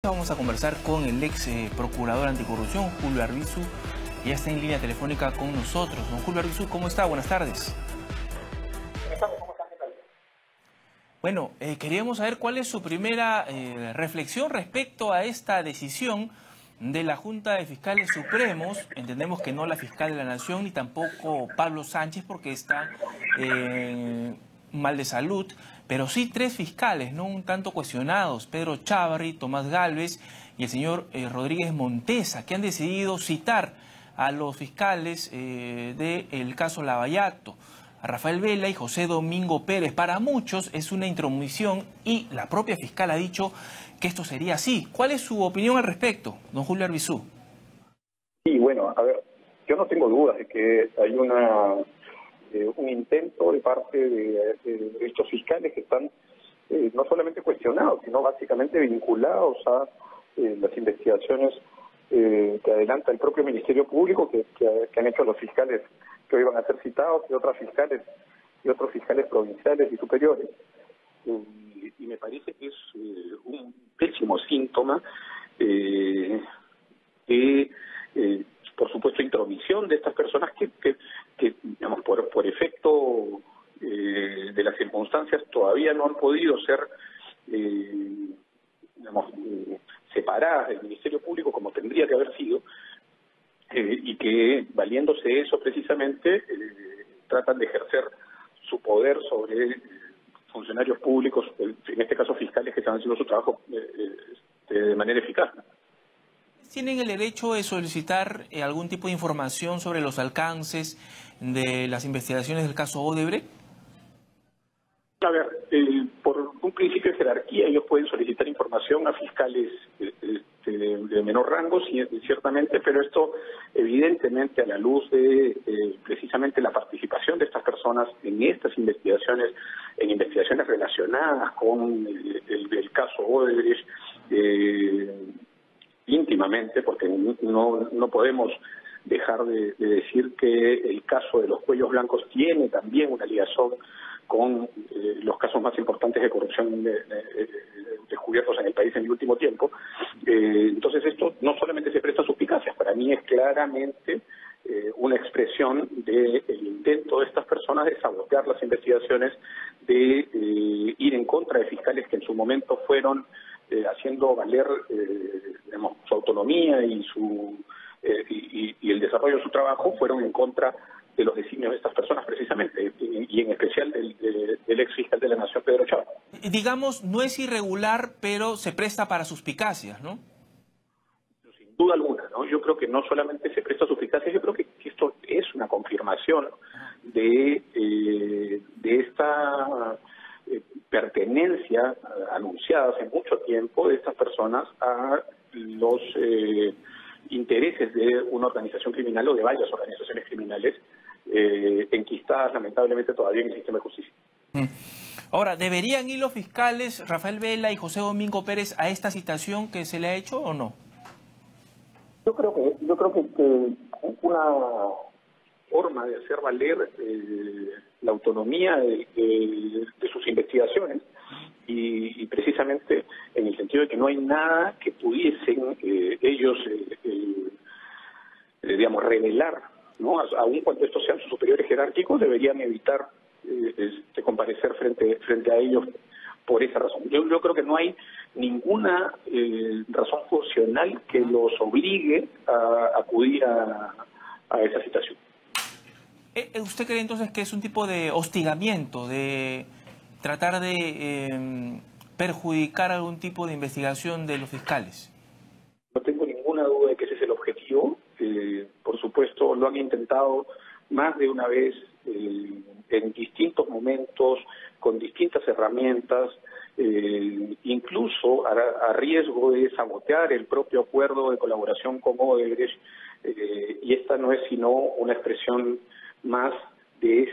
Vamos a conversar con el ex procurador anticorrupción, Julio Arbizu. Ya está en línea telefónica con nosotros. Don Julio Arbizu, ¿cómo está? Buenas tardes. Bueno, queríamos saber cuál es su primera reflexión respecto a esta decisión de la Junta de Fiscales Supremos. Entendemos que no la fiscal de la Nación ni tampoco Pablo Sánchez porque está mal de salud, pero sí tres fiscales, ¿no? Un tanto cuestionados, Pedro Chávarri, Tomás Gálvez y el señor Rodríguez Montesa, que han decidido citar a los fiscales del caso Lavallato, a Rafael Vela y José Domingo Pérez. Para muchos es una intromisión y la propia fiscal ha dicho que esto sería así. ¿Cuál es su opinión al respecto, don Julio Arbizu? Sí, bueno, a ver, yo no tengo dudas de que hay un intento de parte de estos fiscales que están no solamente cuestionados, sino básicamente vinculados a las investigaciones que adelanta el propio Ministerio Público, que han hecho los fiscales que hoy van a ser citados y otros fiscales provinciales y superiores. Y me parece que es un pésimo síntoma de por supuesto, intromisión de estas personas que digamos, por efecto de las circunstancias todavía no han podido ser, digamos, separadas del Ministerio Público como tendría que haber sido, y que, valiéndose de eso precisamente, tratan de ejercer su poder sobre funcionarios públicos, en este caso fiscales, que están haciendo su trabajo de manera eficaz. ¿Tienen el derecho de solicitar algún tipo de información sobre los alcances de las investigaciones del caso Odebrecht? A ver, por un principio de jerarquía, ellos pueden solicitar información a fiscales de menor rango, ciertamente, pero esto evidentemente a la luz de precisamente la participación de estas personas en estas investigaciones, en investigaciones relacionadas con el caso Odebrecht, íntimamente, porque no podemos dejar de decir que el caso de los cuellos blancos tiene también una ligación con los casos más importantes de corrupción descubiertos en el país en el último tiempo. Entonces esto no solamente se presta a suspicacias, para mí es claramente una expresión del intento de estas personas de sabotear las investigaciones, de ir en contra de fiscales que en su momento fueron haciendo valer digamos, su autonomía y el desarrollo de su trabajo, fueron en contra de los designios de estas personas precisamente, y en especial del ex fiscal de la Nación, Pedro Chávarri. Digamos, no es irregular, pero se presta para suspicacias, ¿no? Sin duda alguna, ¿no? Yo creo que no solamente se presta a suspicacias, yo creo que esto es una confirmación de esta pertenencia anunciada hace mucho tiempo de estas personas a los intereses de una organización criminal o de varias organizaciones criminales enquistadas lamentablemente todavía en el sistema de justicia. Ahora, ¿deberían ir los fiscales Rafael Vela y José Domingo Pérez a esta citación que se le ha hecho o no? Yo creo que una forma de hacer valer la autonomía de sus investigaciones y precisamente en el sentido de que no hay nada que pudiesen ellos digamos revelar, ¿no? Aun cuando estos sean sus superiores jerárquicos, deberían evitar comparecer frente a ellos por esa razón. Yo creo que no hay ninguna razón funcional que los obligue a acudir a esa citación. ¿Usted cree entonces que es un tipo de hostigamiento, de tratar de perjudicar algún tipo de investigación de los fiscales? No tengo ninguna duda de que ese es el objetivo. Por supuesto, lo han intentado más de una vez en distintos momentos, con distintas herramientas, incluso a riesgo de sabotear el propio acuerdo de colaboración con Odebrecht, y esta no es sino una expresión más de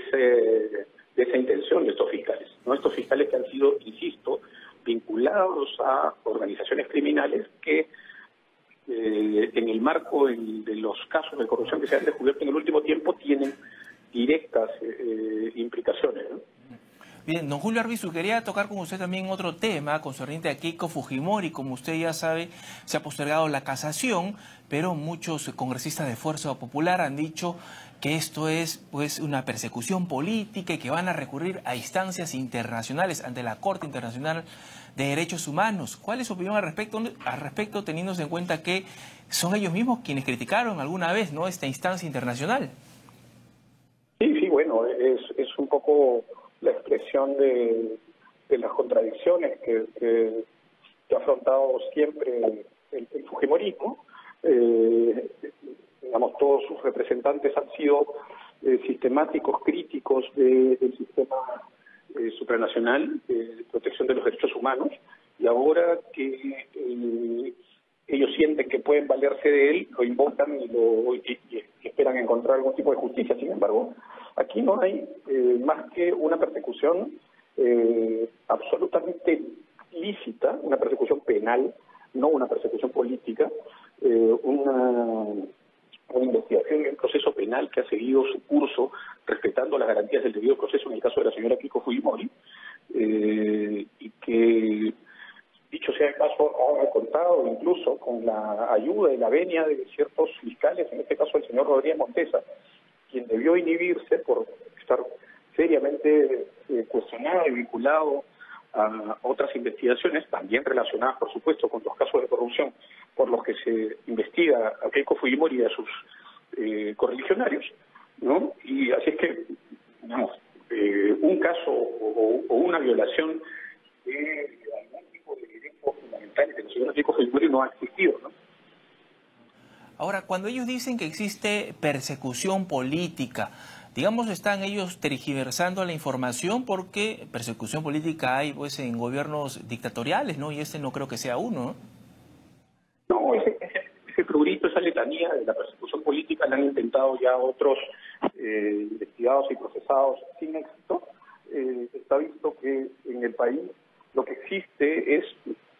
esa intención de estos fiscales, ¿no? Estos fiscales que han sido, insisto, vinculados a organizaciones criminales que en el marco de los casos de corrupción que se han descubierto en el último tiempo tienen directas implicaciones, ¿no? Bien, don Julio Arbizu, quería tocar con usted también otro tema concerniente a Keiko Fujimori. Como usted ya sabe, se ha postergado la casación, pero muchos congresistas de Fuerza Popular han dicho que esto es pues una persecución política y que van a recurrir a instancias internacionales ante la Corte Internacional de Derechos Humanos. ¿Cuál es su opinión al respecto, teniendo en cuenta que son ellos mismos quienes criticaron alguna vez, ¿no?, esta instancia internacional? Sí, bueno, es un poco la expresión de las contradicciones que ha afrontado siempre el fujimorismo. Digamos, todos sus representantes han sido sistemáticos críticos del sistema supranacional de protección de los derechos humanos, y ahora que ellos sienten que pueden valerse de él, lo invocan y esperan encontrar algún tipo de justicia. Sin embargo, aquí no hay más que una persecución absolutamente lícita, una persecución penal, no una persecución política, una investigación y un proceso penal que ha seguido su curso respetando las garantías del debido proceso en el caso de la señora Keiko Fujimori, y que, dicho sea de paso, ha contado incluso con la ayuda y la venia de ciertos fiscales, en este caso el señor Rodríguez Montesa, quien debió inhibirse por estar seriamente cuestionado y vinculado a otras investigaciones, también relacionadas, por supuesto, con los casos de corrupción por los que se investiga a Keiko Fujimori y a sus correligionarios, ¿no? Y así es que, digamos, un caso o una violación de algún tipo de derechos fundamentales de la señora Keiko Fujimori no ha existido, ¿no? Ahora, cuando ellos dicen que existe persecución política, digamos, están ellos tergiversando la información, porque persecución política hay pues en gobiernos dictatoriales, ¿no? Y este no creo que sea uno, ¿no? No, ese prurito, esa letanía de la persecución política la han intentado ya otros investigados y procesados sin éxito. Está visto que en el país lo que existe es,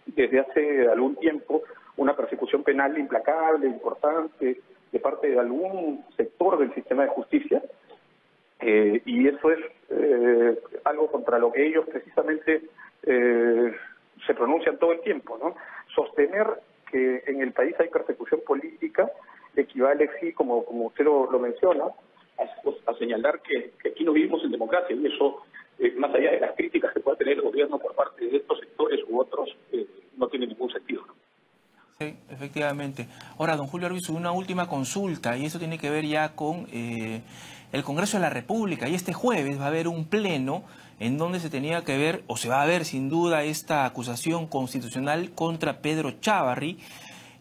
desde hace algún tiempo, una persecución penal implacable, importante, de parte de algún sector del sistema de justicia, y eso es algo contra lo que ellos precisamente se pronuncian todo el tiempo, ¿no? Sostener que en el país hay persecución política equivale, sí, como usted lo menciona, a señalar que aquí no vivimos en democracia, y eso, más allá de las críticas que pueda tener el gobierno por parte de estos sectores u otros, no tiene ningún sentido, ¿no? Sí, efectivamente. Ahora, don Julio Arbizu, una última consulta, y eso tiene que ver ya con el Congreso de la República. Y este jueves va a haber un pleno en donde se tenía que ver, o se va a ver sin duda, esta acusación constitucional contra Pedro Chávarri.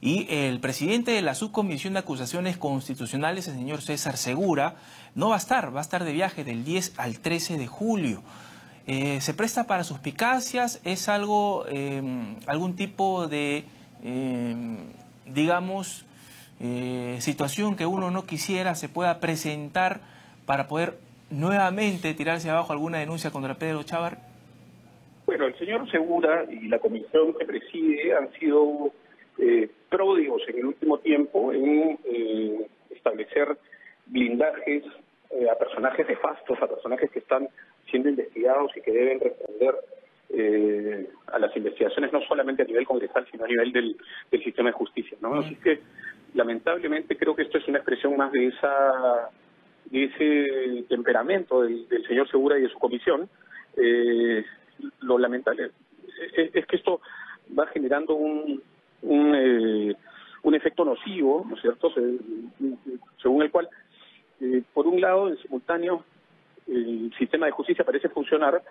Y el presidente de la Subcomisión de Acusaciones Constitucionales, el señor César Segura, no va a estar de viaje del 10 al 13 de julio. ¿Se presta para suspicacias? ¿Es algo, algún tipo de, digamos, situación que uno no quisiera se pueda presentar para poder nuevamente tirarse abajo alguna denuncia contra Pedro Chávarri? Bueno, el señor Segura y la comisión que preside han sido pródigos en el último tiempo en establecer blindajes a personajes nefastos, a personajes que están siendo investigados y que deben responder a las investigaciones, no solamente a nivel congresal, sino a nivel del sistema de justicia, ¿no? Así que, lamentablemente, creo que esto es una expresión más de ese temperamento del señor Segura y de su comisión. Lo lamentable es que esto va generando un efecto nocivo, ¿no es cierto?, según el cual, por un lado, en simultáneo, el sistema de justicia parece funcionar,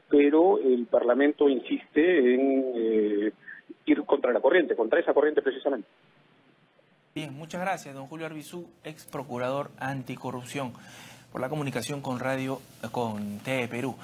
pero el Parlamento insiste en ir contra la corriente, contra esa corriente precisamente. Bien, muchas gracias, don Julio Arbizu, ex procurador anticorrupción, por la comunicación con TV Perú.